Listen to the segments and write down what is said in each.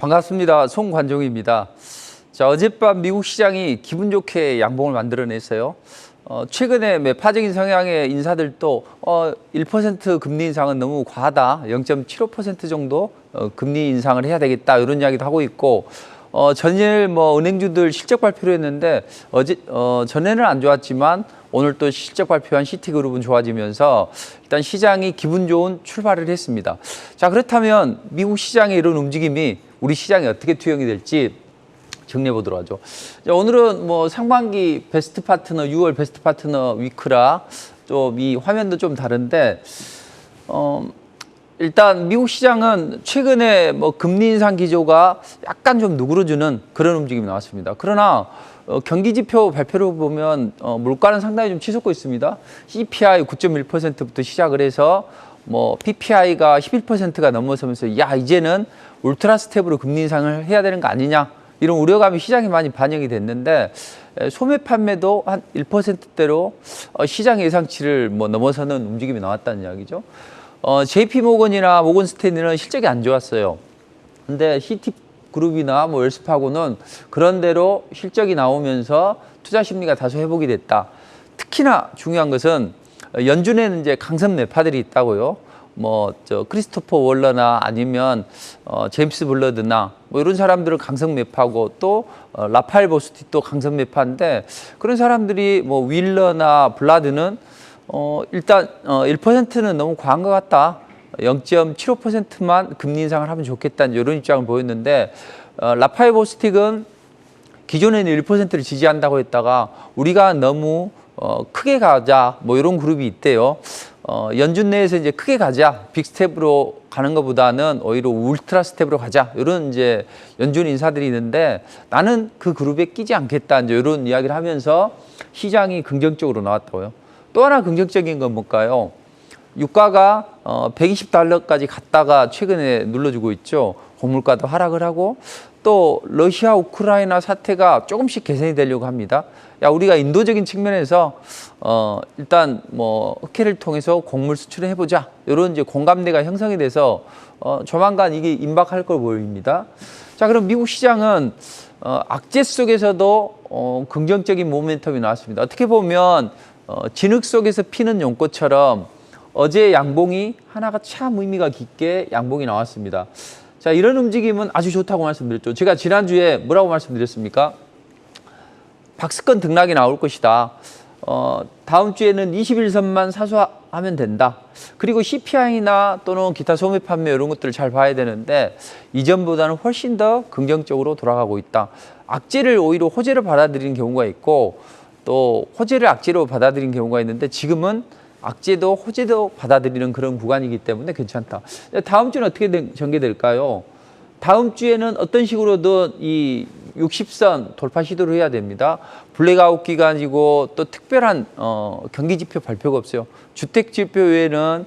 반갑습니다. 송관종입니다. 자, 어젯밤 미국 시장이 기분 좋게 양봉을 만들어냈어요. 최근에 매파적인 성향의 인사들도 1% 금리 인상은 너무 과하다. 0.75% 정도 금리 인상을 해야 되겠다. 이런 이야기도 하고 있고, 전일 은행주들 실적 발표를 했는데 전에는 안 좋았지만 오늘 또 실적 발표한 시티그룹은 좋아지면서 일단 시장이 기분 좋은 출발을 했습니다. 자, 그렇다면 미국 시장의 이런 움직임이 우리 시장에 어떻게 투영이 될지 정리해 보도록 하죠. 자, 오늘은 상반기 베스트 파트너, 6월 베스트 파트너 위크라 좀 이 화면도 좀 다른데, 일단 미국 시장은 최근에 금리 인상 기조가 약간 좀 누그러지는 그런 움직임이 나왔습니다. 그러나 경기 지표 발표를 보면 물가는 상당히 좀 치솟고 있습니다. CPI 9.1%부터 시작을 해서 PPI가 11%가 넘어서면서 야, 이제는 울트라 스텝으로 금리 인상을 해야 되는 거 아니냐, 이런 우려감이 시장에 많이 반영이 됐는데, 소매 판매도 한 1%대로 시장 예상치를 넘어서는 움직임이 나왔다는 이야기죠. JP모건이나 모건스탠리는 실적이 안 좋았어요. 근데 시티그룹이나 웰스파고는 그런대로 실적이 나오면서 투자 심리가 다소 회복이 됐다. 특히나 중요한 것은 연준에는 이제 강성 매파들이 있다고요. 크리스토퍼 월러나 아니면 제임스 블러드나 이런 사람들은 강성 매파고, 또 라파엘 보스티도 강성 매파인데, 그런 사람들이 윌러나 블라드는 일단 1%는 너무 과한 것 같다. 0.75%만 금리 인상을 하면 좋겠다는 이런 입장을 보였는데, 라파엘 보스틱은 기존에는 1%를 지지한다고 했다가 우리가 너무 크게 가자, 이런 그룹이 있대요. 연준 내에서 이제 크게 가자, 빅스텝으로 가는 것보다는 오히려 울트라 스텝으로 가자, 이런 이제 연준 인사들이 있는데, 나는 그 그룹에 끼지 않겠다, 이제 이런 이야기를 하면서 시장이 긍정적으로 나왔다고요. 또 하나 긍정적인 건 뭘까요? 유가가 120달러까지 갔다가 최근에 눌러주고 있죠. 곡물가도 하락을 하고, 또 러시아 우크라이나 사태가 조금씩 개선이 되려고 합니다. 야, 우리가 인도적인 측면에서 일단 흑해를 통해서 곡물 수출을 해보자, 이런 이제 공감대가 형성이 돼서 조만간 이게 임박할 걸 보입니다. 자, 그럼 미국 시장은 악재 속에서도 긍정적인 모멘텀이 나왔습니다. 어떻게 보면 진흙 속에서 피는 연꽃처럼 어제 양봉이 하나가 참 의미가 깊게 양봉이 나왔습니다. 자, 이런 움직임은 아주 좋다고 말씀드렸죠. 제가 지난주에 뭐라고 말씀드렸습니까? 박스권 등락이 나올 것이다. 다음 주에는 21선만 사수하면 된다. 그리고 CPI나 또는 기타 소매 판매 이런 것들을 잘 봐야 되는데, 이전보다는 훨씬 더 긍정적으로 돌아가고 있다. 악재를 오히려 호재로 받아들이는 경우가 있고, 또 호재를 악재로 받아들이는 경우가 있는데, 지금은 악재도 호재도 받아들이는 그런 구간이기 때문에 괜찮다. 다음 주는 어떻게 전개될까요? 다음 주에는 어떤 식으로든 이 60선 돌파 시도를 해야 됩니다. 블랙아웃 기간이고, 또 특별한 경기 지표 발표가 없어요. 주택 지표 외에는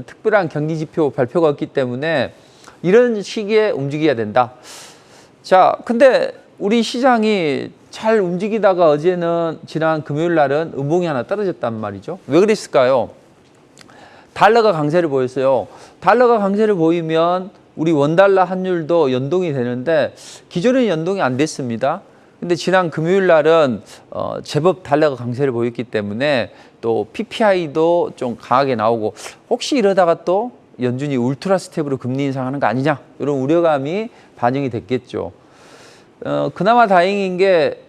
특별한 경기 지표 발표가 없기 때문에 이런 시기에 움직여야 된다. 자, 근데 우리 시장이 잘 움직이다가 어제는, 지난 금요일 날은 음봉이 하나 떨어졌단 말이죠. 왜 그랬을까요? 달러가 강세를 보였어요. 달러가 강세를 보이면 우리 원달러 환율도 연동이 되는데, 기존에는 연동이 안 됐습니다. 근데 지난 금요일 날은 제법 달러가 강세를 보였기 때문에, 또 PPI도 좀 강하게 나오고, 혹시 이러다가 또 연준이 울트라 스텝으로 금리 인상하는 거 아니냐, 이런 우려감이 반영이 됐겠죠. 그나마 다행인 게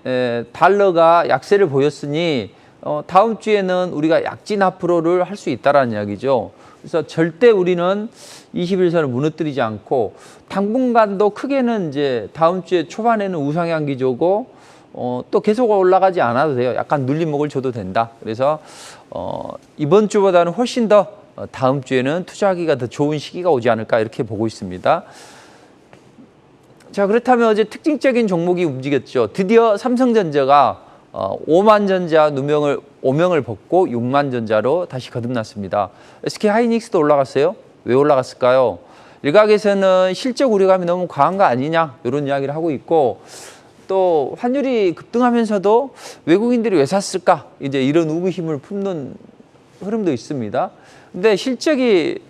달러가 약세를 보였으니 다음 주에는 우리가 약진 앞으로를 할 수 있다라는 이야기죠. 그래서 절대 우리는 21선을 무너뜨리지 않고, 당분간도 크게는 이제 다음 주에 초반에는 우상향 기조고, 또 계속 올라가지 않아도 돼요. 약간 눌림목을 줘도 된다. 그래서 이번 주보다는 훨씬 더 다음 주에는 투자하기가 더 좋은 시기가 오지 않을까, 이렇게 보고 있습니다. 자, 그렇다면 어제 특징적인 종목이 움직였죠. 드디어 삼성전자가 5만전자 누명을 5명을 벗고 6만전자로 다시 거듭났습니다. SK하이닉스도 올라갔어요. 왜 올라갔을까요? 일각에서는 실적 우려감이 너무 과한 거 아니냐, 이런 이야기를 하고 있고, 또 환율이 급등하면서도 외국인들이 왜 샀을까, 이제 이런 의구심을 품는 흐름도 있습니다. 근데 실적이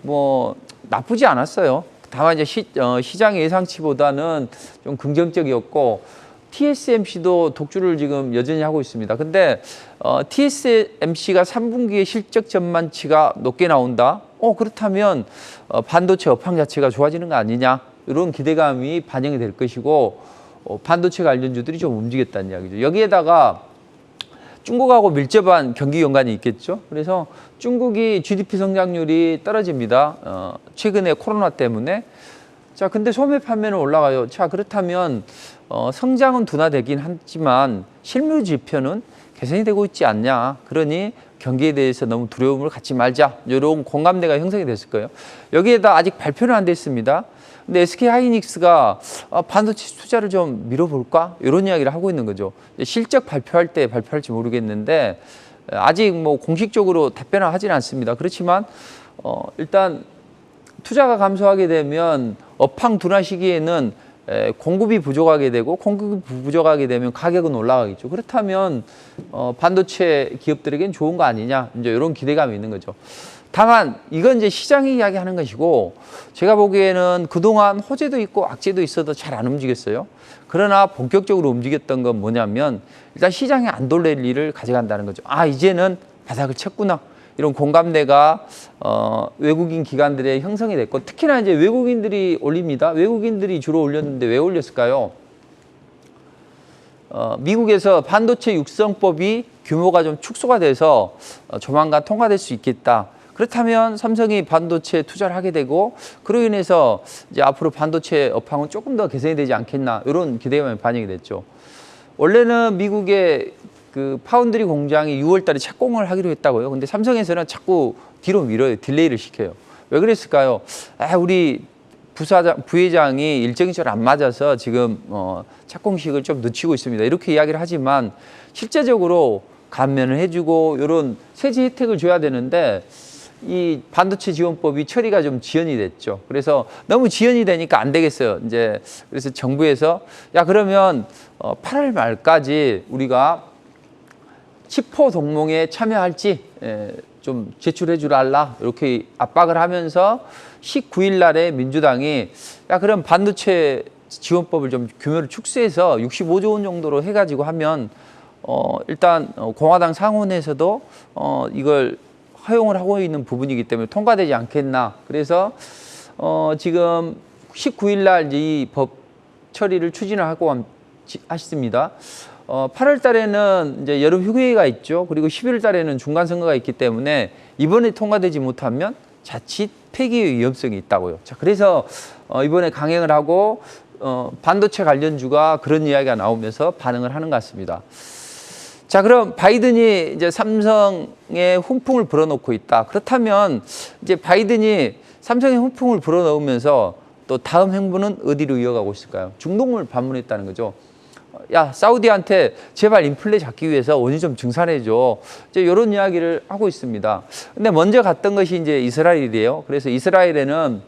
나쁘지 않았어요. 다만 이제 시장 예상치보다는 좀 긍정적이었고 TSMC도 독주를 지금 여전히 하고 있습니다. 근데 TSMC가 3분기에 실적 전망치가 높게 나온다. 그렇다면 반도체 업황 자체가 좋아지는 거 아니냐? 이런 기대감이 반영이 될 것이고 반도체 관련주들이 좀 움직였다는 이야기죠. 여기에다가 중국하고 밀접한 경기 연관이 있겠죠. 그래서 중국이 GDP 성장률이 떨어집니다. 최근에 코로나 때문에. 자, 근데 소매 판매는 올라가요. 자, 그렇다면 성장은 둔화되긴 하지만 실물 지표는 개선이 되고 있지 않냐. 그러니 경기에 대해서 너무 두려움을 갖지 말자. 이런 공감대가 형성이 됐을 거예요. 여기에다 아직 발표는 안 됐습니다. 근데 SK하이닉스가 반도체 투자를 좀 밀어볼까? 이런 이야기를 하고 있는 거죠. 실적 발표할 때 발표할지 모르겠는데 아직 뭐 공식적으로 답변을 하지는 않습니다. 그렇지만 일단 투자가 감소하게 되면 업황 둔화 시기에는 공급이 부족하게 되고 공급이 부족하게 되면 가격은 올라가겠죠. 그렇다면 반도체 기업들에겐 좋은 거 아니냐 이제 이런 기대감이 있는 거죠. 다만 이건 이제 시장이 이야기하는 것이고 제가 보기에는 그동안 호재도 있고 악재도 있어도 잘 안 움직였어요. 그러나 본격적으로 움직였던 건 뭐냐면 일단 시장이 안 돌릴 일을 가져간다는 거죠. 아, 이제는 바닥을 쳤구나. 이런 공감대가 외국인 기관들의 형성이 됐고 특히나 이제 외국인들이 올립니다. 외국인들이 주로 올렸는데 왜 올렸을까요? 미국에서 반도체 육성법이 규모가 좀 축소가 돼서 조만간 통과될 수 있겠다. 그렇다면 삼성이 반도체 투자를 하게 되고 그로 인해서 이제 앞으로 반도체 업황은 조금 더 개선이 되지 않겠나 이런 기대감이 반영이 됐죠. 원래는 미국의 그 파운드리 공장이 6월 달에 착공을 하기로 했다고요. 근데 삼성에서는 자꾸 뒤로 밀어요. 딜레이를 시켜요. 왜 그랬을까요? 우리 부회장이 일정이 잘 안 맞아서 지금 착공식을 좀 늦추고 있습니다. 이렇게 이야기를 하지만 실제적으로 감면을 해주고 이런 세제 혜택을 줘야 되는데 이 반도체 지원법이 처리가 좀 지연이 됐죠. 그래서 너무 지연이 되니까 안 되겠어요. 이제 그래서 정부에서 그러면 8월 말까지 우리가 10호 동맹에 참여할지 좀 제출해 주랄라 이렇게 압박을 하면서 19일 날에 민주당이 그럼 반도체 지원법을 좀 규모를 축소해서 65조 원 정도로 해가지고 하면 일단 공화당 상원에서도 이걸 허용을 하고 있는 부분이기 때문에 통과되지 않겠나. 그래서 지금 19일 날 이 법 처리를 추진을 하고 하십니다. 8월 달에는 이제 여름 휴게가 있죠. 그리고 11월 달에는 중간 선거가 있기 때문에 이번에 통과되지 못하면 자칫 폐기의 위험성이 있다고요. 자, 그래서 이번에 강행을 하고 반도체 관련주가 그런 이야기가 나오면서 반응을 하는 것 같습니다. 자, 그럼 바이든이 이제 삼성에 훈풍을 불어넣고 있다. 그렇다면 이제 바이든이 삼성에 훈풍을 불어넣으면서 또 다음 행보는 어디로 이어가고 있을까요? 중동을 방문했다는 거죠. 사우디한테 제발 인플레 잡기 위해서 원유 좀 증산해줘. 이제 이런 이야기를 하고 있습니다. 근데 먼저 갔던 것이 이제 이스라엘이에요. 그래서 이스라엘에는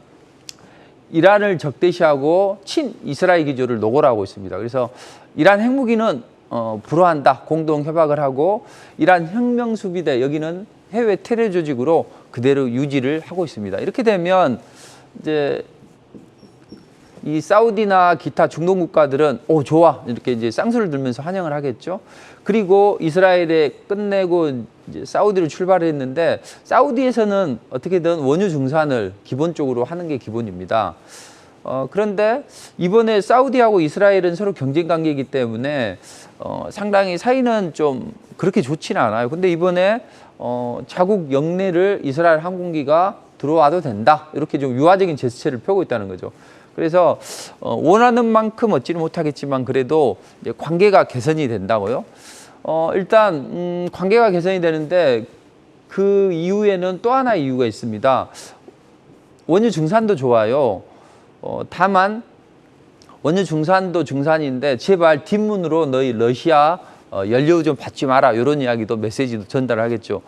이란을 적대시하고 친 이스라엘 기조를 노골하고 있습니다. 그래서 이란 핵무기는 불허한다. 공동 협약을 하고 이란 혁명수비대 여기는 해외 테러 조직으로 그대로 유지를 하고 있습니다. 이렇게 되면 이제 이 사우디나 기타 중동 국가들은 좋아 이렇게 이제 쌍수를 들면서 환영을 하겠죠. 그리고 이스라엘에 끝내고 이제 사우디로 출발했는데 사우디에서는 어떻게든 원유 증산을 기본적으로 하는 게 기본입니다. 그런데 이번에 사우디하고 이스라엘은 서로 경쟁 관계이기 때문에 상당히 사이는 좀 그렇게 좋지는 않아요. 근데 이번에 자국 영내를 이스라엘 항공기가 들어와도 된다. 이렇게 좀 유화적인 제스처를 펴고 있다는 거죠. 그래서 원하는 만큼 얻지는 못하겠지만 그래도 이제 관계가 개선이 된다고요. 일단 관계가 개선이 되는데 그 이후에는 또 하나의 이유가 있습니다. 원유 증산도 좋아요. 다만 원유 증산도 증산인데 제발 뒷문으로 너희 러시아 연료 좀 받지 마라 이런 이야기도 메시지도 전달하겠죠.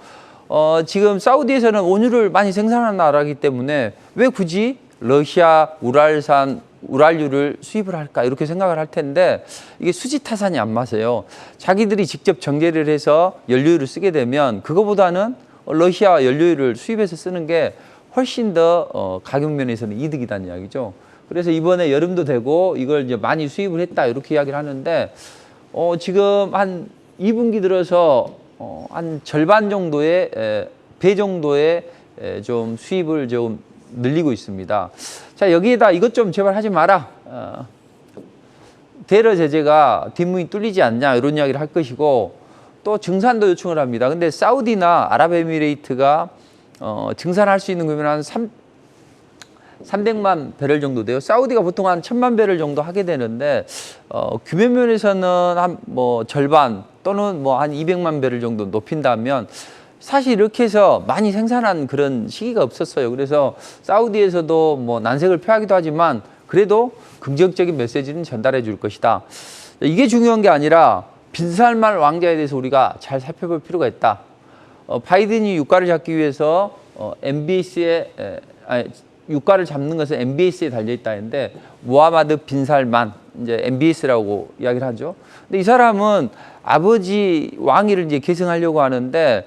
지금 사우디에서는 원유를 많이 생산하는 나라이기 때문에 왜 굳이 러시아 우랄산 우랄유를 수입을 할까 이렇게 생각을 할 텐데 이게 수지 타산이 안 맞아요. 자기들이 직접 정제를 해서 연료를 쓰게 되면 그거보다는 러시아 연료를 수입해서 쓰는 게 훨씬 더 가격 면에서는 이득이다는 이야기죠. 그래서 이번에 여름도 되고 이걸 이제 많이 수입을 했다 이렇게 이야기를 하는데 지금 한 2분기 들어서 한 절반 정도의 배 정도의 좀 수입을 좀 늘리고 있습니다. 자, 여기에다 이것 좀 제발 하지 마라. 대러 제재가 뒷문이 뚫리지 않냐 이런 이야기를 할 것이고 또 증산도 요청을 합니다. 근데 사우디나 아랍에미레이트가 증산할 수 있는 규모는 한 300만 배럴 정도 돼요. 사우디가 보통 한 1000만 배럴 정도 하게 되는데 규모 면에서는 한 뭐 절반 또는 뭐 한 200만 배럴 정도 높인다면 사실 이렇게 해서 많이 생산한 그런 시기가 없었어요. 그래서 사우디에서도 뭐 난색을 표하기도 하지만 그래도 긍정적인 메시지는 전달해 줄 것이다. 이게 중요한 게 아니라 빈살만 왕자에 대해서 우리가 잘 살펴볼 필요가 있다. 바이든이 유가를 잡기 위해서 유가를 잡는 것은 MBS에 달려 있다 했는데 무하마드 빈살만 이제 MBS라고 이야기를 하죠. 근데 이 사람은 아버지 왕위를 이제 계승하려고 하는데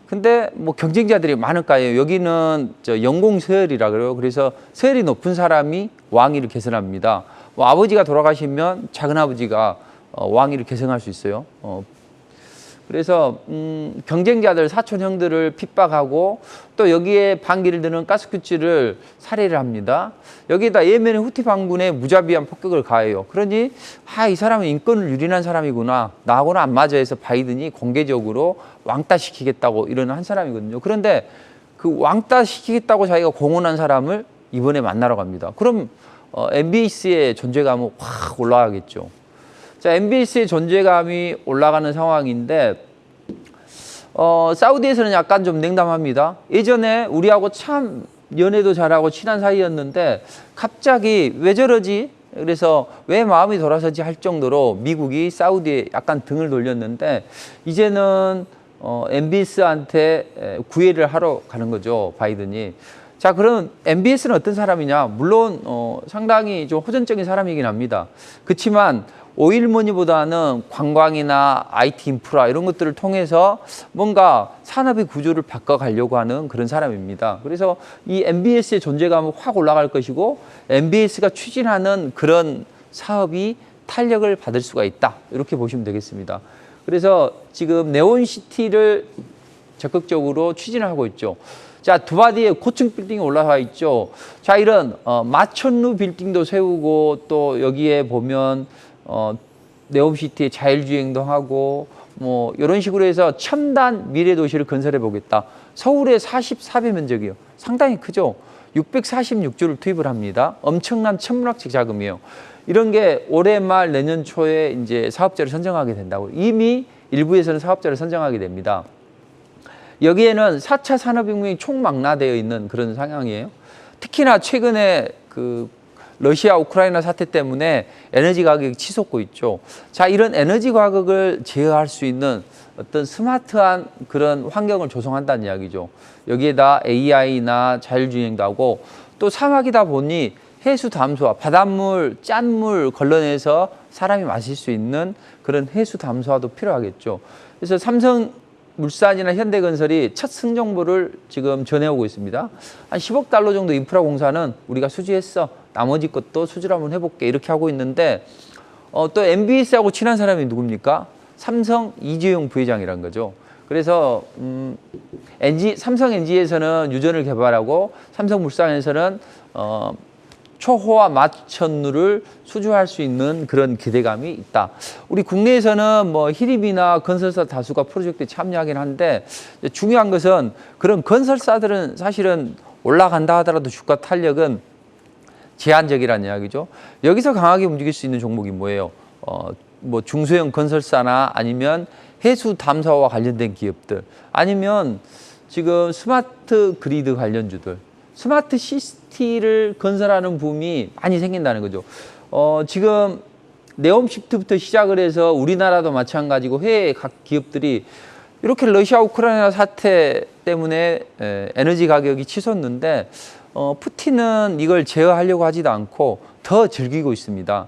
근데 뭐 경쟁자들이 많을까요? 여기는 영공 서열이라 그래요. 그래서 서열이 높은 사람이 왕위를 계승합니다. 뭐 아버지가 돌아가시면 작은 아버지가 왕위를 계승할 수 있어요. 그래서 경쟁자들 사촌 형들을 핍박하고 또 여기에 반기를 드는 가스큐츠를 살해를 합니다. 여기에다 예멘의 후티 반군에 무자비한 폭격을 가해요. 그러니 이 사람은 인권을 유린한 사람이구나. 나하고는 안 맞아 해서 바이든이 공개적으로 왕따시키겠다고 이러는 한 사람이거든요. 그런데 그 왕따시키겠다고 자기가 공언한 사람을 이번에 만나러 갑니다. 그럼 MBS의 존재감은 확 올라가겠죠. 자, MBS의 존재감이 올라가는 상황인데 사우디에서는 약간 좀 냉담합니다. 예전에 우리하고 참 연애도 잘하고 친한 사이였는데 갑자기 왜 저러지? 그래서 왜 마음이 돌아서지 할 정도로 미국이 사우디에 약간 등을 돌렸는데 이제는 MBS한테 구애를 하러 가는 거죠, 바이든이. 자, 그럼 MBS는 어떤 사람이냐? 물론 상당히 좀 호전적인 사람이긴 합니다. 그렇지만 오일머니보다는 관광이나 IT 인프라 이런 것들을 통해서 뭔가 산업의 구조를 바꿔가려고 하는 그런 사람입니다. 그래서 이 MBS의 존재감은 확 올라갈 것이고 MBS가 추진하는 그런 사업이 탄력을 받을 수가 있다. 이렇게 보시면 되겠습니다. 그래서 지금 네온시티를 적극적으로 추진하고 있죠. 자, 두바디에 고층 빌딩이 올라와 있죠. 자, 이런 마천루 빌딩도 세우고 또 여기에 보면 네옴시티에 자율주행도 하고 뭐 이런 식으로 해서 첨단 미래 도시를 건설해 보겠다. 서울의 44배 면적이요. 상당히 크죠. 646조를 투입을 합니다. 엄청난 천문학적 자금이에요. 이런 게 올해 말 내년 초에 이제 사업자를 선정하게 된다고. 이미 일부에서는 사업자를 선정하게 됩니다. 여기에는 4차 산업혁명이 총망라되어 있는 그런 상황이에요. 특히나 최근에 러시아 우크라이나 사태 때문에 에너지 가격이 치솟고 있죠. 자, 이런 에너지 가격을 제어할 수 있는 어떤 스마트한 그런 환경을 조성한다는 이야기죠. 여기에다 AI나 자율주행도 하고 또 사막이다 보니 해수 담수화, 바닷물, 짠물 걸러내서 사람이 마실 수 있는 그런 해수 담수화도 필요하겠죠. 그래서 삼성물산이나 현대건설이 첫 승정보를 지금 전해오고 있습니다. 한 10억 달러 정도 인프라 공사는 우리가 수주했어. 나머지 것도 수주를 한번 해볼게. 이렇게 하고 있는데 또 MBS하고 친한 사람이 누굽니까? 삼성 이재용 부회장이라는 거죠. 그래서 삼성 NG에서는 유전을 개발하고 삼성물산에서는 초호화 마천루를 수주할 수 있는 그런 기대감이 있다. 우리 국내에서는 뭐 히립이나 건설사 다수가 프로젝트에 참여하긴 한데 중요한 것은 그런 건설사들은 사실은 올라간다 하더라도 주가 탄력은 제한적이라는 이야기죠. 여기서 강하게 움직일 수 있는 종목이 뭐예요? 뭐 중소형 건설사나 아니면 해수 담수화와 관련된 기업들 아니면 지금 스마트 그리드 관련주들 스마트 시티를 건설하는 붐이 많이 생긴다는 거죠. 지금 네옴시프트부터 시작을 해서 우리나라도 마찬가지고 해외 각 기업들이 이렇게 러시아 우크라이나 사태 때문에 에너지 가격이 치솟는데 푸틴은 이걸 제어하려고 하지도 않고 더 즐기고 있습니다.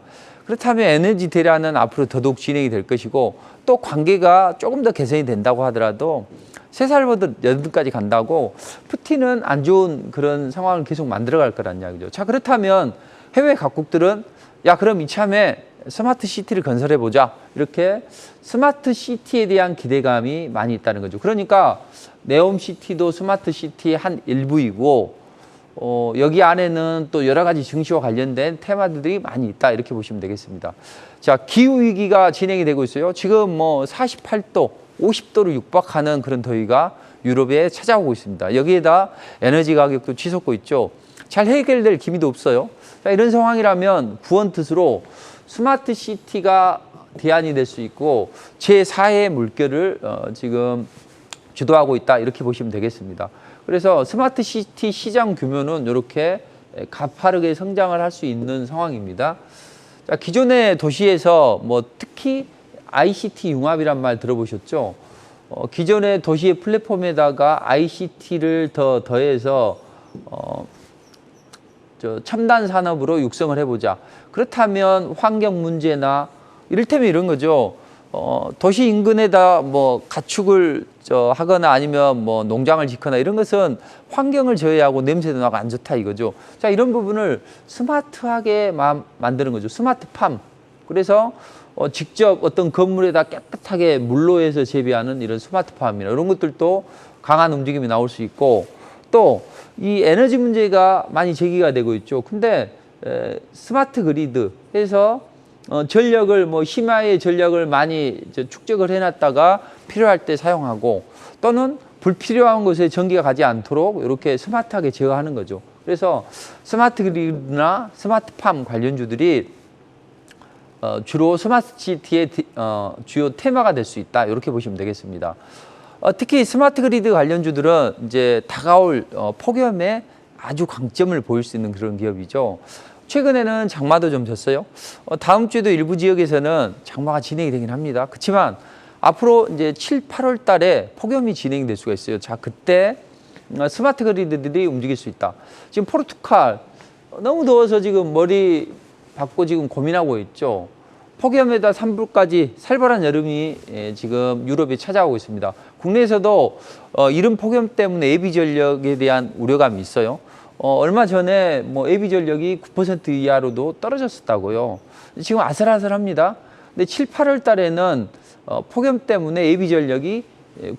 그렇다면 에너지 대란은 앞으로 더더욱 진행이 될 것이고 또 관계가 조금 더 개선이 된다고 하더라도 3살부터 8살까지 간다고 푸틴은 안 좋은 그런 상황을 계속 만들어갈 거란 이야기죠. 자, 그렇다면 해외 각국들은 야, 그럼 이참에 스마트 시티를 건설해 보자. 이렇게 스마트 시티에 대한 기대감이 많이 있다는 거죠. 그러니까 네옴시티도 스마트 시티의 한 일부이고 여기 안에는 또 여러 가지 증시와 관련된 테마들이 많이 있다. 이렇게 보시면 되겠습니다. 자, 기후위기가 진행이 되고 있어요. 지금 뭐 48도, 50도를 육박하는 그런 더위가 유럽에 찾아오고 있습니다. 여기에다 에너지 가격도 치솟고 있죠. 잘 해결될 기미도 없어요. 자, 이런 상황이라면 구원뜻으로 스마트 시티가 대안이 될 수 있고 제4의 물결을 지금 주도하고 있다. 이렇게 보시면 되겠습니다. 그래서 스마트 시티 시장 규모는 이렇게 가파르게 성장을 할 수 있는 상황입니다. 자, 기존의 도시에서 뭐 특히 ICT 융합이란 말 들어보셨죠? 기존의 도시의 플랫폼에다가 ICT를 더해서 첨단 산업으로 육성을 해보자. 그렇다면 환경 문제나 이를테면 이런 거죠. 도시 인근에다 뭐 가축을 하거나 아니면 뭐 농장을 짓거나 이런 것은 환경을 저해하고 냄새도 나고 안 좋다 이거죠. 자, 이런 부분을 스마트하게 만드는 거죠. 스마트팜. 그래서 직접 어떤 건물에다 깨끗하게 물로 해서 재배하는 이런 스마트팜이나 이런 것들도 강한 움직임이 나올 수 있고 또 이 에너지 문제가 많이 제기가 되고 있죠. 근데 스마트 그리드 해서 전력을 뭐 심야의 전력을 많이 축적을 해놨다가 필요할 때 사용하고 또는 불필요한 곳에 전기가 가지 않도록 이렇게 스마트하게 제어하는 거죠. 그래서 스마트 그리드나 스마트팜 관련주들이 주로 스마트 시티의 주요 테마가 될 수 있다. 이렇게 보시면 되겠습니다. 특히 스마트 그리드 관련주들은 이제 다가올 폭염에 아주 강점을 보일 수 있는 그런 기업이죠. 최근에는 장마도 좀 졌어요. 다음 주에도 일부 지역에서는 장마가 진행이 되긴 합니다. 그렇지만 앞으로 이제 7, 8월 달에 폭염이 진행이 될 수가 있어요. 자, 그때 스마트 그리드들이 움직일 수 있다. 지금 포르투갈 너무 더워서 지금 머리 받고 지금 고민하고 있죠. 폭염에다 산불까지 살벌한 여름이 지금 유럽에 찾아오고 있습니다. 국내에서도 이른 폭염 때문에 예비 전력에 대한 우려감이 있어요. 얼마 전에 뭐 예비 전력이 9% 이하로도 떨어졌었다고요. 지금 아슬아슬합니다. 근데 7, 8월 달에는 폭염 때문에 예비 전력이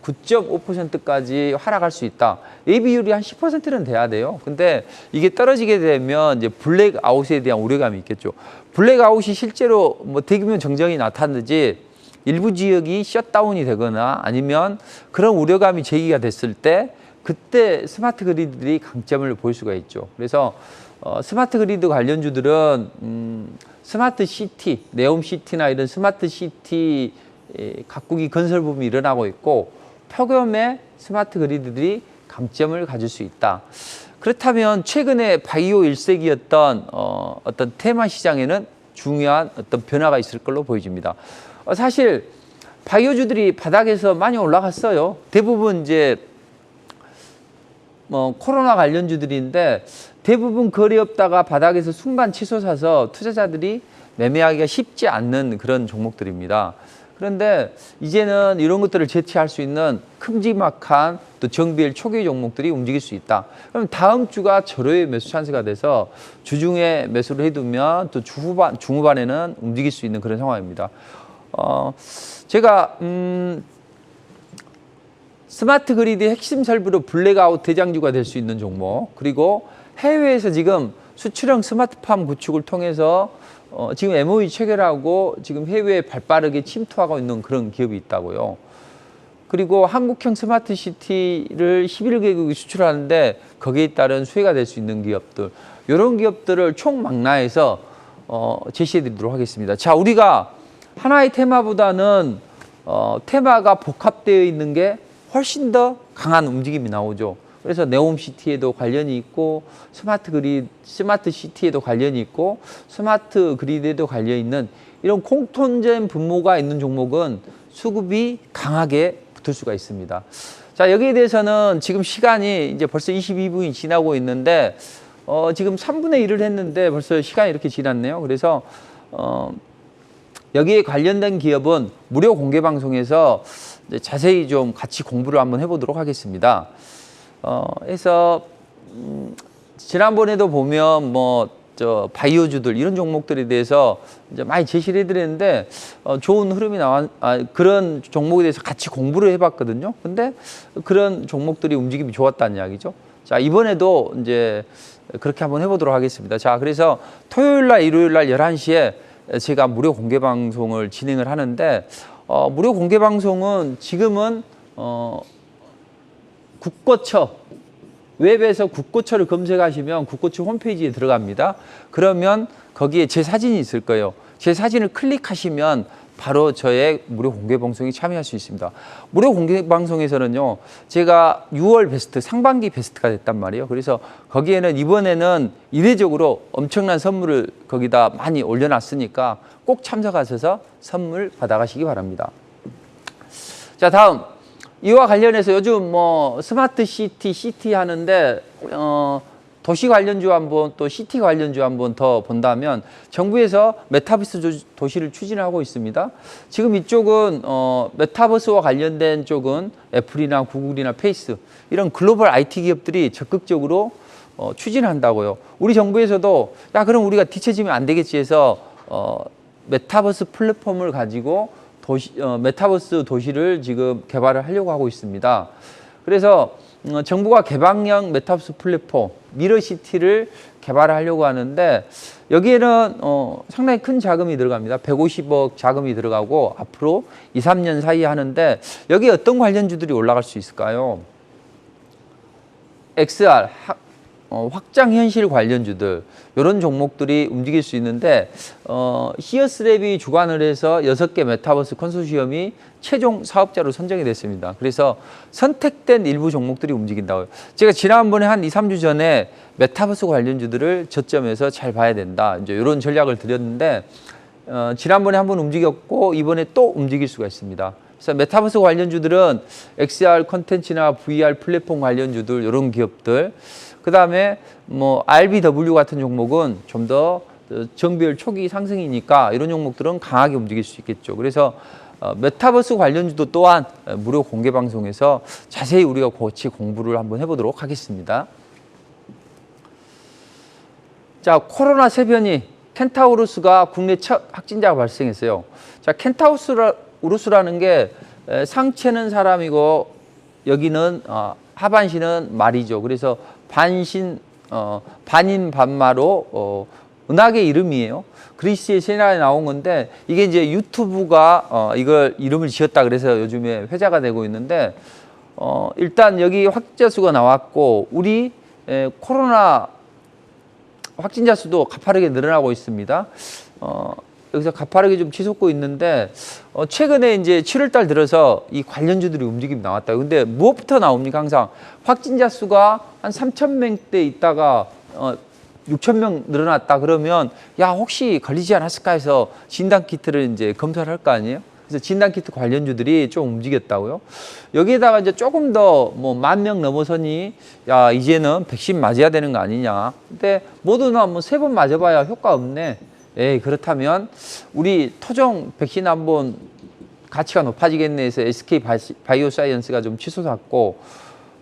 9.5%까지 하락할 수 있다. 예비율이 한 10%는 돼야 돼요. 근데 이게 떨어지게 되면 이제 블랙아웃에 대한 우려감이 있겠죠. 블랙아웃이 실제로 뭐 대규모 정전이 나타나지 일부 지역이 셧다운이 되거나 아니면 그런 우려감이 제기가 됐을 때 그때 스마트 그리드들이 강점을 보일 수가 있죠. 그래서 스마트 그리드 관련주들은 스마트 시티, 네옴시티나 이런 스마트 시티 각국이 건설 붐이 일어나고 있고 폭염에 스마트 그리드들이 강점을 가질 수 있다. 그렇다면 최근에 바이오 1세기였던 어떤 테마 시장에는 중요한 어떤 변화가 있을 걸로 보여집니다. 사실 바이오주들이 바닥에서 많이 올라갔어요. 대부분 이제 코로나 관련주들인데 대부분 거래 없다가 바닥에서 순간 치솟아서 투자자들이 매매하기가 쉽지 않는 그런 종목들입니다. 그런데 이제는 이런 것들을 대체할 수 있는 큼지막한 또 정비일 초기 종목들이 움직일 수 있다. 그럼 다음 주가 절호의 매수 찬스가 돼서 주중에 매수를 해두면 또 중후반에는 움직일 수 있는 그런 상황입니다. 제가 스마트 그리드의 핵심 설비로 블랙아웃 대장주가 될 수 있는 종목, 그리고 해외에서 지금 수출형 스마트팜 구축을 통해서 지금 MOU 체결하고 지금 해외에 발빠르게 침투하고 있는 그런 기업이 있다고요. 그리고 한국형 스마트 시티를 11개국이 수출하는데 거기에 따른 수혜가 될 수 있는 기업들, 이런 기업들을 총망라해서 제시해 드리도록 하겠습니다. 자, 우리가 하나의 테마보다는 테마가 복합되어 있는 게 훨씬 더 강한 움직임이 나오죠. 그래서 네옴시티에도 관련이 있고 스마트 시티에도 관련이 있고 스마트 그리드에도 관련 있는 이런 공통된 분모가 있는 종목은 수급이 강하게 붙을 수가 있습니다. 자, 여기에 대해서는 지금 시간이 이제 벌써 22분이 지나고 있는데 지금 3분의 1을 했는데 벌써 시간이 이렇게 지났네요. 그래서 여기에 관련된 기업은 무료 공개 방송에서 자세히 좀 같이 공부를 한번 해보도록 하겠습니다. 그래서 지난번에도 보면 바이오주들 이런 종목들에 대해서 이제 많이 제시를 해드렸는데 좋은 흐름이 그런 종목에 대해서 같이 공부를 해봤거든요. 근데 그런 종목들이 움직임이 좋았다는 이야기죠. 자, 이번에도 이제 그렇게 한번 해보도록 하겠습니다. 자, 그래서 토요일 날, 일요일 날 11시에 제가 무료 공개 방송을 진행을 하는데 무료 공개 방송은 지금은 국고처 웹에서 국고처를 검색하시면 국고처 홈페이지에 들어갑니다. 그러면 거기에 제 사진이 있을 거예요. 제 사진을 클릭하시면 바로 저의 무료 공개 방송에 참여할 수 있습니다. 무료 공개 방송에서는요, 제가 6월 베스트, 상반기 베스트가 됐단 말이에요. 그래서 거기에는 이번에는 이례적으로 엄청난 선물을 거기다 많이 올려놨으니까 꼭 참석하셔서 선물 받아가시기 바랍니다. 자, 다음. 이와 관련해서 요즘 스마트 시티 하는데 도시 관련주 한번 또 시티 관련주 한번 더 본다면 정부에서 메타버스 도시를 추진하고 있습니다. 지금 이쪽은 메타버스와 관련된 쪽은 애플이나 구글이나 페이스 이런 글로벌 IT 기업들이 적극적으로 추진한다고요. 우리 정부에서도 야 그럼 우리가 뒤처지면 안 되겠지 해서 메타버스 플랫폼을 가지고 메타버스 도시를 지금 개발을 하려고 하고 있습니다. 그래서 정부가 개방형 메타버스 플랫폼 미러시티를 개발하려고 하는데 여기에는 상당히 큰 자금이 들어갑니다. 150억 자금이 들어가고 앞으로 2, 3년 사이에 하는데 여기에 어떤 관련주들이 올라갈 수 있을까요? XR, 확장현실 관련주들 이런 종목들이 움직일 수 있는데 히어스랩이 주관을 해서 6개 메타버스 컨소시엄이 최종 사업자로 선정이 됐습니다. 그래서 선택된 일부 종목들이 움직인다고요. 제가 지난번에 한 2, 3주 전에 메타버스 관련주들을 저점에서 잘 봐야 된다. 이제 이런 전략을 드렸는데 지난번에 한번 움직였고 이번에 또 움직일 수가 있습니다. 그래서 메타버스 관련주들은 XR 콘텐츠나 VR 플랫폼 관련주들 이런 기업들 그 다음에 RBW 같은 종목은 좀 더 정비율 초기 상승이니까 이런 종목들은 강하게 움직일 수 있겠죠. 그래서 메타버스 관련주도 또한 무료 공개 방송에서 자세히 우리가 같이 공부를 한번 해보도록 하겠습니다. 자, 코로나 세변이 켄타우루스가 국내 첫 확진자가 발생했어요. 자, 켄타우루스라는 게 상체는 사람이고 여기는 하반신은 말이죠. 그래서 반인 반마로 은하계 이름이에요. 그리스의 신화에 나온 건데 이게 이제 유튜브가 이걸 이름을 지었다 그래서 요즘에 회자가 되고 있는데 일단 여기 확진자 수가 나왔고 우리 코로나 확진자 수도 가파르게 늘어나고 있습니다. 여기서 가파르게 좀 치솟고 있는데 최근에 이제 7월달 들어서 이 관련주들이 움직임이 나왔다. 근데 무엇부터 나옵니까? 항상 확진자 수가 한 3,000명대 있다가 6,000명 늘어났다 그러면 야 혹시 걸리지 않았을까 해서 진단키트를 이제 검사를 할 거 아니에요? 그래서 진단키트 관련주들이 좀 움직였다고요. 여기에다가 이제 조금 더 10,000명 넘어서니 야 이제는 백신 맞아야 되는 거 아니냐. 근데 모두나 3번 맞아봐야 효과 없네. 에이 그렇다면 우리 토종 백신 한번 가치가 높아지겠네 해서 SK 바이오사이언스가 좀 치솟았고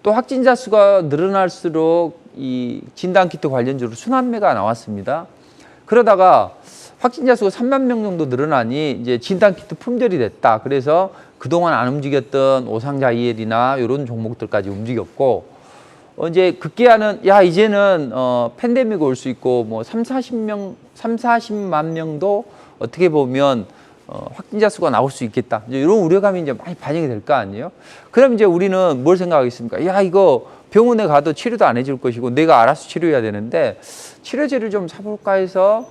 또 확진자 수가 늘어날수록 이 진단키트 관련주로 순환매가 나왔습니다. 그러다가 확진자 수가 3만 명 정도 늘어나니 이제 진단키트 품절이 됐다. 그래서 그동안 안 움직였던 오상자이엘이나 이런 종목들까지 움직였고 이제 급기야는 야 이제는 팬데믹이 올 수 있고 40만 명도 어떻게 보면 확진자 수가 나올 수 있겠다. 이제 이런 우려감이 이제 많이 반영이 될 거 아니에요? 그럼 이제 우리는 뭘 생각하겠습니까? 야 이거 병원에 가도 치료도 안 해줄 것이고 내가 알아서 치료해야 되는데 치료제를 좀 사볼까 해서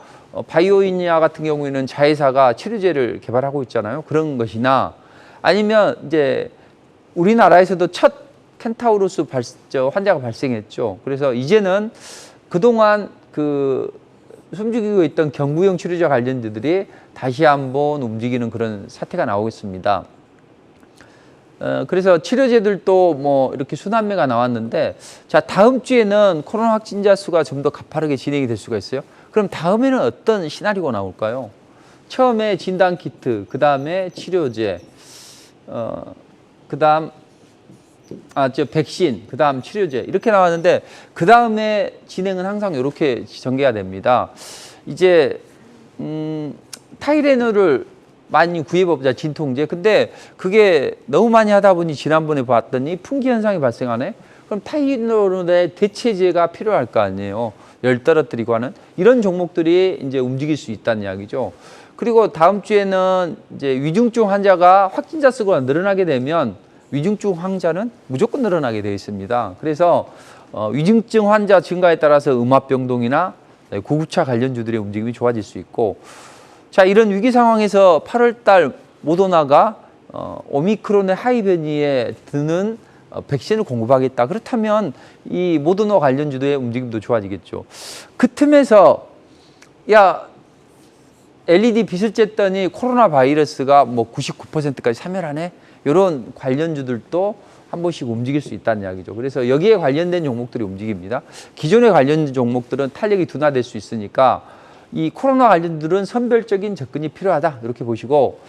바이오인야 같은 경우에는 자회사가 치료제를 개발하고 있잖아요. 그런 것이나 아니면 이제 우리나라에서도 첫 켄타우루스 환자가 발생했죠. 그래서 이제는 그동안 숨죽이고 있던 경구용 치료제 관련주들이 다시 한번 움직이는 그런 사태가 나오겠습니다. 그래서 치료제들도 이렇게 순환매가 나왔는데 자 다음 주에는 코로나 확진자 수가 좀 더 가파르게 진행이 될 수가 있어요. 그럼 다음에는 어떤 시나리오가 나올까요? 처음에 진단 키트, 그 다음에 치료제, 그다음 백신, 그다음 치료제 이렇게 나왔는데 그 다음에 진행은 항상 이렇게 전개가 됩니다. 이제 타이레놀을 많이 구해보자 진통제. 근데 그게 너무 많이 하다 보니 지난번에 봤더니 풍기 현상이 발생하네. 그럼 타이레놀의 대체제가 필요할 거 아니에요. 열 떨어뜨리고 하는 이런 종목들이 이제 움직일 수 있다는 이야기죠. 그리고 다음 주에는 이제 위중증 환자가 확진자 수가 늘어나게 되면 위중증 환자는 무조건 늘어나게 되어 있습니다. 그래서 위중증 환자 증가에 따라서 음압병동이나 구급차 관련주들의 움직임이 좋아질 수 있고, 자, 이런 위기 상황에서 8월 달 모더나가 오미크론의 하이 변이에 드는 백신을 공급하겠다. 그렇다면 이 모더나 관련주들의 움직임도 좋아지겠죠. 그 틈에서 LED 빛을 쬐더니 코로나 바이러스가 뭐 99%까지 사멸하네. 이런 관련주들도 한 번씩 움직일 수 있다는 이야기죠. 그래서 여기에 관련된 종목들이 움직입니다. 기존에 관련된 종목들은 탄력이 둔화될 수 있으니까 이 코로나 관련들은 선별적인 접근이 필요하다. 이렇게 보시고,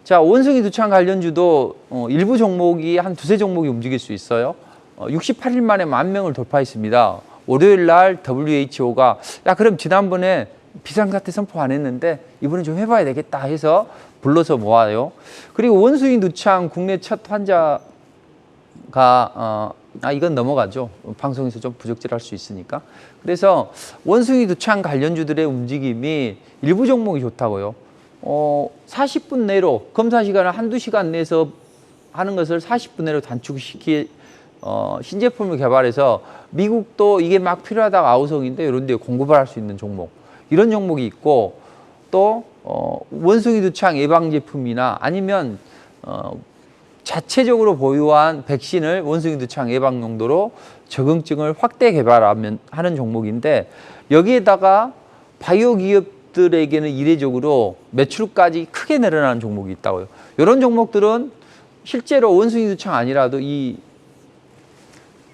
자, 원숭이 두창 관련주도 일부 종목이 한 두세 종목이 움직일 수 있어요. 68일 만에 10,000명을 돌파했습니다. 월요일 날 WHO가 그럼 지난번에 비상사태 선포 안 했는데 이번엔 좀 해봐야 되겠다 해서 불러서 모아요. 그리고 원숭이 누창 국내 첫 환자가 이건 넘어가죠. 방송에서 좀 부적절할 수 있으니까. 그래서 원숭이 누창 관련주들의 움직임이 일부 종목이 좋다고요. 40분 내로 검사 시간을 한두 시간 내서 하는 것을 40분 내로 단축시킬 신제품을 개발해서 미국도 이게 막 필요하다가 아우성인데 이런 데 공급을 할 수 있는 종목, 이런 종목이 있고, 또 원숭이 두창 예방 제품이나 아니면 자체적으로 보유한 백신을 원숭이 두창 예방 용도로 적응증을 확대 개발하는 종목인데, 여기에다가 바이오 기업들에게는 이례적으로 매출까지 크게 늘어나는 종목이 있다고요. 이런 종목들은 실제로 원숭이 두창 아니라도 이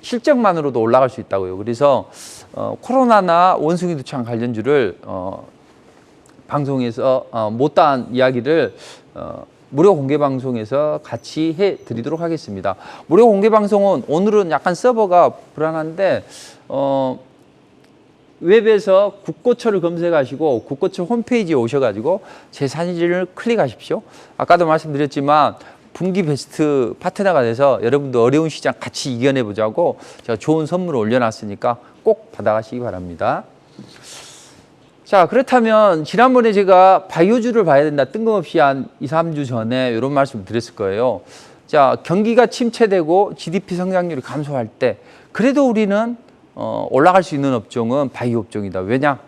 실적만으로도 올라갈 수 있다고요. 그래서 코로나나 원숭이 두창 관련주를 방송에서 못다한 이야기를 무료 공개 방송에서 같이 해드리도록 하겠습니다. 무료 공개 방송은 오늘은 약간 서버가 불안한데 웹에서 국고처를 검색하시고 국고처 홈페이지에 오셔가지고 제 사진을 클릭하십시오. 아까도 말씀드렸지만 분기 베스트 파트너가 돼서 여러분도 어려운 시장 같이 이겨내보자고 제가 좋은 선물을 올려놨으니까 꼭 받아가시기 바랍니다. 자, 그렇다면 지난번에 제가 바이오주를 봐야 된다, 뜬금없이 한 2, 3주 전에 이런 말씀을 드렸을 거예요. 자, 경기가 침체되고 GDP 성장률이 감소할 때 그래도 우리는 올라갈 수 있는 업종은 바이오 업종이다. 왜냐?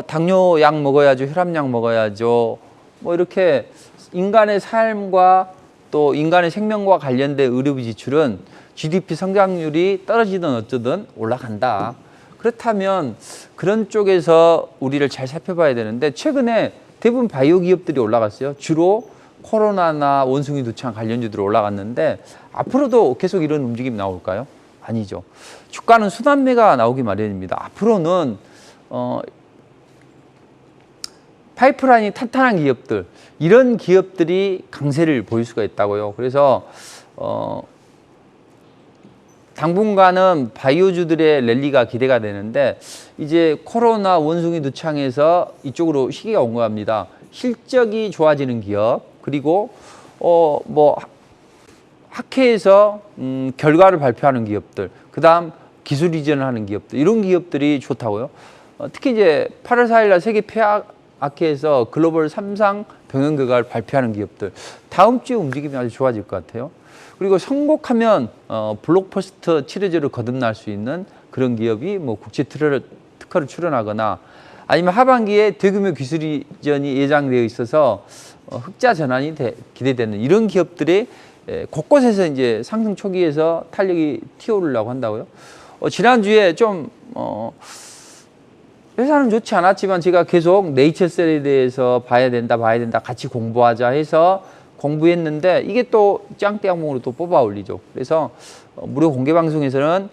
당뇨약 먹어야죠, 혈압약 먹어야죠. 뭐 이렇게 인간의 삶과 또 인간의 생명과 관련된 의료비 지출은 GDP 성장률이 떨어지든 어쩌든 올라간다. 그렇다면 그런 쪽에서 우리를 잘 살펴봐야 되는데, 최근에 대부분 바이오 기업들이 올라갔어요. 주로 코로나나 원숭이 두창 관련주들이 올라갔는데 앞으로도 계속 이런 움직임이 나올까요? 아니죠. 주가는 순환매가 나오기 마련입니다. 앞으로는 파이프라인이 탄탄한 기업들, 이런 기업들이 강세를 보일 수가 있다고요. 그래서 당분간은 바이오주들의 랠리가 기대가 되는데, 이제 코로나 원숭이 두창에서 이쪽으로 시기가 온 겁니다. 실적이 좋아지는 기업, 그리고 뭐 학회에서 결과를 발표하는 기업들, 그다음 기술 이전을 하는 기업들, 이런 기업들이 좋다고요. 특히 이제 8월 4일 날 세계 폐학회에서 글로벌 3상 병행 결과를 발표하는 기업들, 다음 주에 움직임이 아주 좋아질 것 같아요. 그리고 선곡하면 블록버스터 치료제를 거듭날 수 있는 그런 기업이 뭐 국제 특허를 출원하거나, 아니면 하반기에 대규모 기술 이전이 예정되어 있어서 흑자 전환이 기대되는 이런 기업들이 곳곳에서 이제 상승 초기에서 탄력이 튀어오르려고 한다고요. 지난주에 좀 회사는 좋지 않았지만 제가 계속 네이처셀에 대해서 봐야 된다 같이 공부하자 해서 공부했는데, 이게 또 짱대 항목으로 또 뽑아 올리죠. 그래서 무료 공개 방송에서는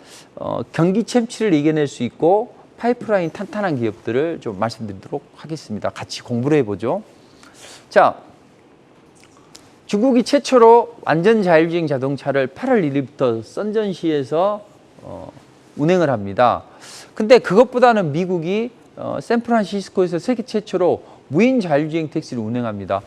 경기 침체를 이겨낼 수 있고 파이프라인 탄탄한 기업들을 좀 말씀드리도록 하겠습니다. 같이 공부를 해보죠. 자, 중국이 최초로 완전 자율주행 자동차를 8월 1일부터 선전시에서 운행을 합니다. 근데 그것보다는 미국이 샌프란시스코에서 세계 최초로 무인 자율주행 택시를 운행합니다.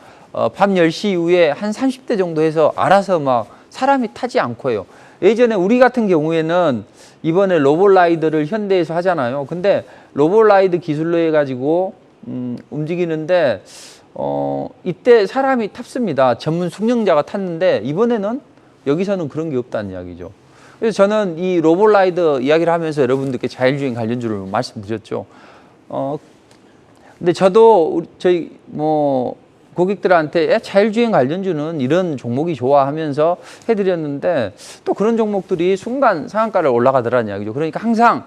밤 10시 이후에 한 30대 정도 해서 알아서 막 사람이 타지 않고 해요. 예전에 우리 같은 경우에는 이번에 로봇라이드를 현대에서 하잖아요. 근데 로봇라이드 기술로 해가지고 움직이는데 이때 사람이 탔습니다. 전문 숙련자가 탔는데 이번에는 여기서는 그런 게 없다는 이야기죠. 그래서 저는 이 로봇라이드 이야기를 하면서 여러분들께 자율주행 관련주를 말씀드렸죠. 근데 저도 저희 고객들한테 자율주행 관련주는 이런 종목이 좋아 하면서 해드렸는데 또 그런 종목들이 순간 상한가를 올라가더라는 이야기죠. 그러니까 항상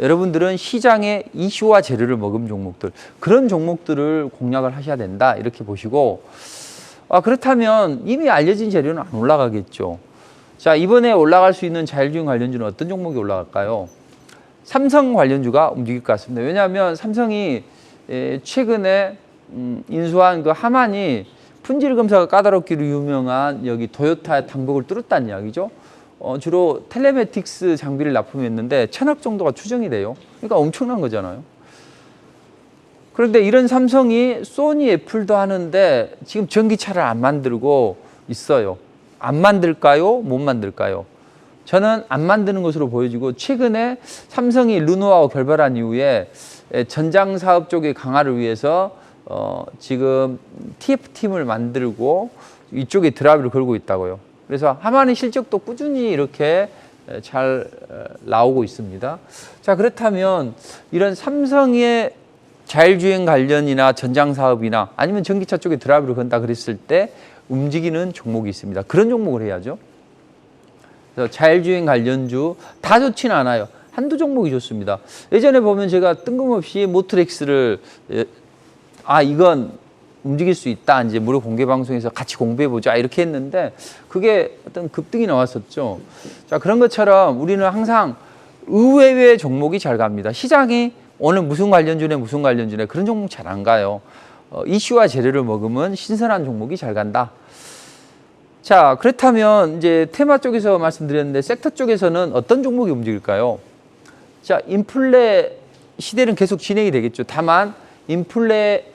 여러분들은 시장의 이슈와 재료를 머금 종목들, 그런 종목들을 공략을 하셔야 된다 이렇게 보시고, 그렇다면 이미 알려진 재료는 안 올라가겠죠. 자, 이번에 올라갈 수 있는 자율주행 관련주는 어떤 종목이 올라갈까요? 삼성 관련주가 움직일 것 같습니다. 왜냐하면 삼성이 최근에 인수한 그 하만이 품질 검사가 까다롭기로 유명한 여기 도요타의 당복을 뚫었다는 이야기죠. 주로 텔레메틱스 장비를 납품했는데 1,000억 정도가 추정이 돼요. 그러니까 엄청난 거잖아요. 그런데 이런 삼성이 소니, 애플도 하는데 지금 전기차를 안 만들고 있어요. 안 만들까요? 못 만들까요? 저는 안 만드는 것으로 보여지고, 최근에 삼성이 르노아와 결별한 이후에 전장 사업 쪽의 강화를 위해서 지금 TF팀을 만들고 이쪽에 드라이브를 걸고 있다고요. 그래서 하만의 실적도 꾸준히 이렇게 잘 나오고 있습니다. 자, 그렇다면 이런 삼성의 자율주행 관련이나 전장 사업이나 아니면 전기차 쪽에 드라이브를 건다 그랬을 때 움직이는 종목이 있습니다. 그런 종목을 해야죠. 그래서 자율주행 관련주 다 좋지는 않아요. 한두 종목이 좋습니다. 예전에 보면 제가 뜬금없이 모트렉스를 이건 움직일 수 있다, 이제 무료 공개 방송에서 같이 공부해보자 이렇게 했는데 그게 어떤 급등이 나왔었죠. 자, 그런 것처럼 우리는 항상 의외의 종목이 잘 갑니다. 시장이 오늘 무슨 관련주네 그런 종목 잘 안 가요. 이슈와 재료를 먹으면 신선한 종목이 잘 간다. 자, 그렇다면 이제 테마 쪽에서 말씀드렸는데 섹터 쪽에서는 어떤 종목이 움직일까요? 자, 인플레 시대는 계속 진행이 되겠죠. 다만 인플레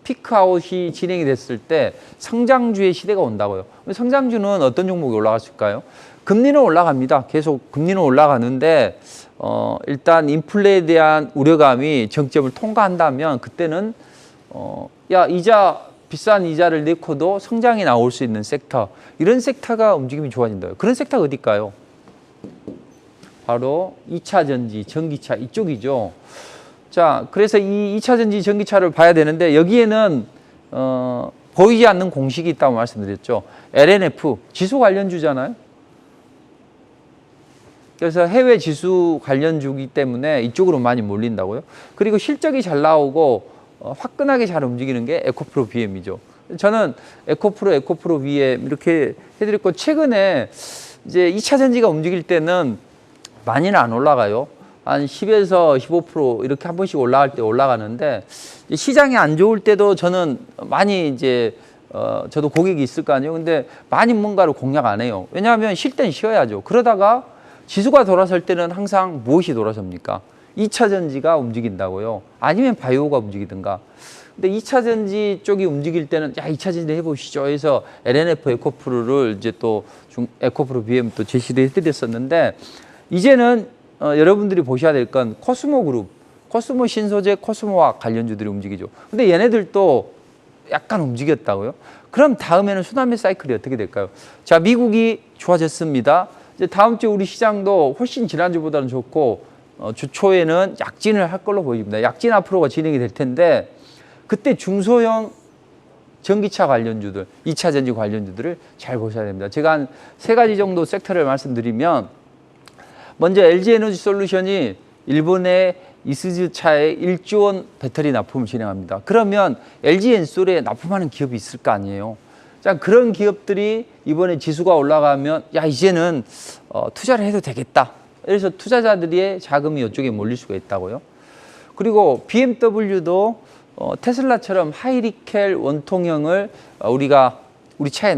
피크아웃이 진행이 됐을 때 성장주의 시대가 온다고요. 성장주는 어떤 종목이 올라갔을까요? 금리는 올라갑니다. 계속 금리는 올라가는데 일단 인플레에 대한 우려감이 정점을 통과한다면 그때는 비싼 이자를 내고도 성장이 나올 수 있는 섹터, 이런 섹터가 움직임이 좋아진다고요. 그런 섹터가 어딜까요? 바로 2차 전지, 전기차 이쪽이죠. 자, 그래서 이 2차 전지 전기차를 봐야 되는데 여기에는 보이지 않는 공식이 있다고 말씀드렸죠. LNF, 지수 관련주잖아요. 그래서 해외 지수 관련주기 때문에 이쪽으로 많이 몰린다고요. 그리고 실적이 잘 나오고 화끈하게 잘 움직이는 게 에코프로 BM이죠. 저는 에코프로 BM 이렇게 해드렸고, 최근에 이제 2차 전지가 움직일 때는 많이는 안 올라가요. 한 10에서 15% 이렇게 한 번씩 올라갈 때 올라가는데, 시장이 안 좋을 때도 저는 많이 이제 저도 고객이 있을 거 아니에요. 근데 많이 뭔가를 공략 안 해요. 왜냐하면 쉴 땐 쉬어야죠. 그러다가 지수가 돌아설 때는 항상 무엇이 돌아섭니까? 2차 전지가 움직인다고요. 아니면 바이오가 움직이든가. 근데 2차 전지 쪽이 움직일 때는 2차 전지 해보시죠 해서 LNF 에코프로를 이제 또 에코프로 BM 또 제시를 해드렸었는데, 이제는 여러분들이 보셔야 될 건 코스모 그룹, 코스모 신소재, 코스모와 관련주들이 움직이죠. 근데 얘네들도 약간 움직였다고요. 그럼 다음에는 순환매 사이클이 어떻게 될까요? 자, 미국이 좋아졌습니다. 이제 다음 주 우리 시장도 훨씬 지난주보다는 좋고, 주 초에는 약진을 할 걸로 보입니다. 약진 앞으로가 진행이 될 텐데, 그때 중소형 전기차 관련주들, 2차 전지 관련주들을 잘 보셔야 됩니다. 제가 한 3가지 정도 섹터를 말씀드리면, 먼저 LG에너지솔루션이 일본의 이스즈 차에 1조 원 배터리 납품을 진행합니다. 그러면 LG엔솔에 납품하는 기업이 있을 거 아니에요. 자, 그런 기업들이 이번에 지수가 올라가면 이제는 투자를 해도 되겠다. 그래서 투자자들의 자금이 이쪽에 몰릴 수가 있다고요. 그리고 BMW도 테슬라처럼 하이리켈 원통형을 우리 차에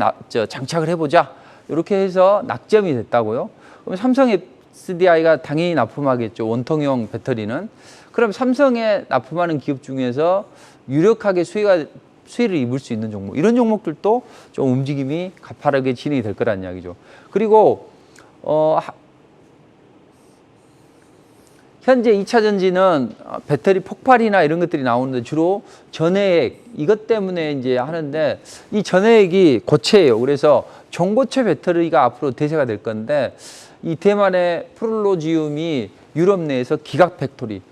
장착을 해보자. 이렇게 해서 낙점이 됐다고요. 그럼 삼성 SDI가 당연히 납품하겠죠. 원통형 배터리는. 그럼 삼성에 납품하는 기업 중에서 유력하게 수혜를 입을 수 있는 종목, 이런 종목들도 좀 움직임이 가파르게 진행이 될 거라는 이야기죠. 그리고 현재 2차 전지는 배터리 폭발이나 이런 것들이 나오는데 주로 전해액, 이것 때문에 이제 하는데, 이 전해액이 고체예요. 그래서 전고체 배터리가 앞으로 대세가 될 건데, 이 대만의 프롤로지움이 유럽 내에서 기가팩토리,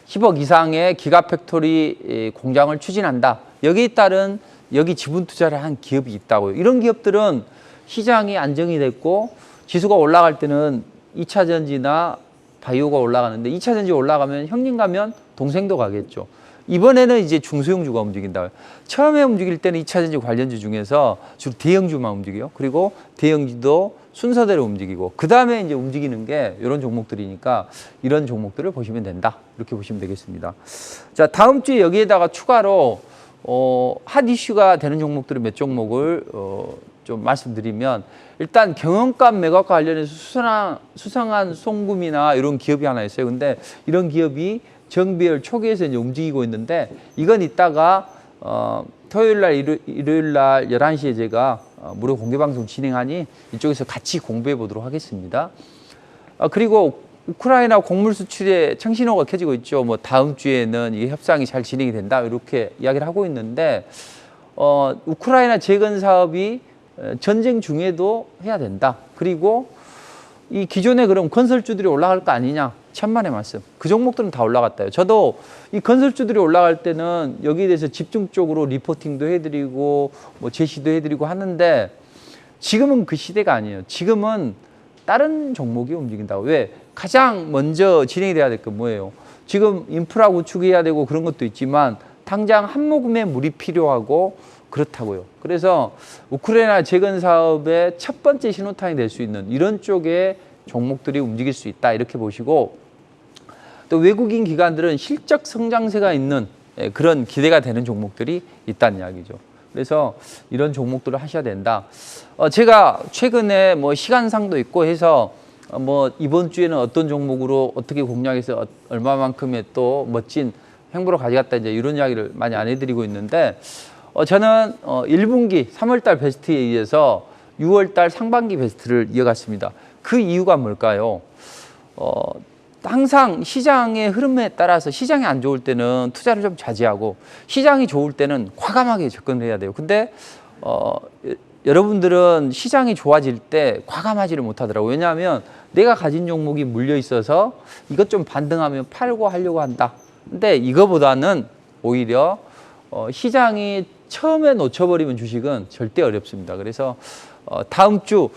10억 이상의 기가팩토리 공장을 추진한다. 여기에 따른 여기 지분 투자를 한 기업이 있다고요. 이런 기업들은 시장이 안정이 됐고 지수가 올라갈 때는 2차 전지나 바이오가 올라가는데, 2차 전지 올라가면 형님 가면 동생도 가겠죠. 이번에는 이제 중소형주가 움직인다. 처음에 움직일 때는 2차 전지 관련주 중에서 주로 대형주만 움직여요. 그리고 대형주도 순서대로 움직이고, 그 다음에 이제 움직이는 게 이런 종목들이니까 이런 종목들을 보시면 된다. 이렇게 보시면 되겠습니다. 자, 다음 주에 여기에다가 추가로 핫 이슈가 되는 종목들을 몇 종목을 좀 말씀드리면, 일단 경영감 매각과 관련해서 수상한 송금이나 이런 기업이 하나 있어요. 근데 이런 기업이 정비열 초기에서 이제 움직이고 있는데, 이건 이따가 토요일 날, 일요일 날 11시에 제가 무료 공개 방송 진행하니 이쪽에서 같이 공부해 보도록 하겠습니다. 그리고 우크라이나 곡물 수출에 청신호가 켜지고 있죠. 뭐 다음 주에는 이 협상이 잘 진행이 된다, 이렇게 이야기를 하고 있는데, 우크라이나 재건 사업이 전쟁 중에도 해야 된다. 그리고 이 기존에 그럼 건설주들이 올라갈 거 아니냐? 천만의 말씀. 그 종목들은 다 올라갔다요. 저도 이 건설주들이 올라갈 때는 여기에 대해서 집중적으로 리포팅도 해드리고 뭐 제시도 해드리고 하는데, 지금은 그 시대가 아니에요. 지금은 다른 종목이 움직인다고. 왜? 가장 먼저 진행이 돼야 될 건 뭐예요? 지금 인프라 구축해야 되고 그런 것도 있지만 당장 한 모금의 물이 필요하고 그렇다고요. 그래서 우크라이나 재건 사업의 첫 번째 신호탄이 될 수 있는 이런 쪽의 종목들이 움직일 수 있다, 이렇게 보시고, 또 외국인 기관들은 실적 성장세가 있는 그런 기대가 되는 종목들이 있다는 이야기죠. 그래서 이런 종목들을 하셔야 된다. 제가 최근에 뭐 시간상도 있고 해서 뭐 이번 주에는 어떤 종목으로 어떻게 공략해서 얼마만큼의 또 멋진 행보로 가져갔다, 이제 이런 이야기를 많이 안 해드리고 있는데, 저는 1분기 3월달 베스트에 의해서 6월달 상반기 베스트를 이어갔습니다. 그 이유가 뭘까요? 항상 시장의 흐름에 따라서 시장이 안 좋을 때는 투자를 좀 자제하고 시장이 좋을 때는 과감하게 접근을 해야 돼요. 근데 여러분들은 시장이 좋아질 때 과감하지를 못하더라고요. 왜냐하면 내가 가진 종목이 물려 있어서 이것 좀 반등하면 팔고 하려고 한다. 근데 이거보다는 오히려 시장이 처음에 놓쳐버리면 주식은 절대 어렵습니다. 그래서 다음 주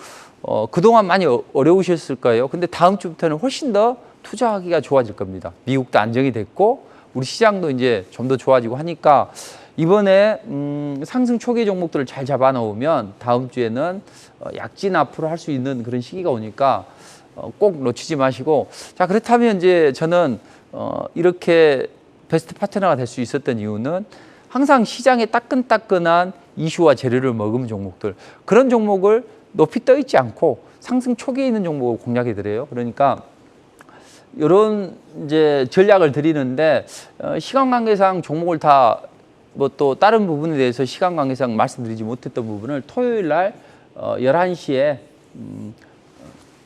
그동안 많이 어려우셨을 거예요. 근데 다음 주부터는 훨씬 더 투자하기가 좋아질 겁니다. 미국도 안정이 됐고 우리 시장도 이제 좀 더 좋아지고 하니까 이번에 상승 초기 종목들을 잘 잡아놓으면 다음 주에는 약진 앞으로 할 수 있는 그런 시기가 오니까 꼭 놓치지 마시고, 자, 그렇다면 이제 저는 이렇게 베스트 파트너가 될 수 있었던 이유는 항상 시장에 따끈따끈한 이슈와 재료를 먹은 종목들, 그런 종목을 높이 떠 있지 않고 상승 초기에 있는 종목을 공략해 드려요. 그러니까 이런 이제 전략을 드리는데 시간 관계상 종목을 다 뭐 또 다른 부분에 대해서 시간 관계상 말씀드리지 못했던 부분을 토요일 날 11시에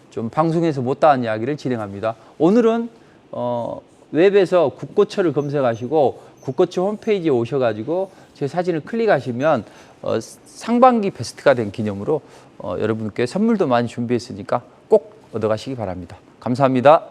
좀 방송에서 못다한 이야기를 진행합니다. 오늘은 웹에서 국고처를 검색하시고 국고처 홈페이지에 오셔가지고 제 사진을 클릭하시면 상반기 베스트가 된 기념으로 여러분께 선물도 많이 준비했으니까 꼭 얻어가시기 바랍니다. 감사합니다.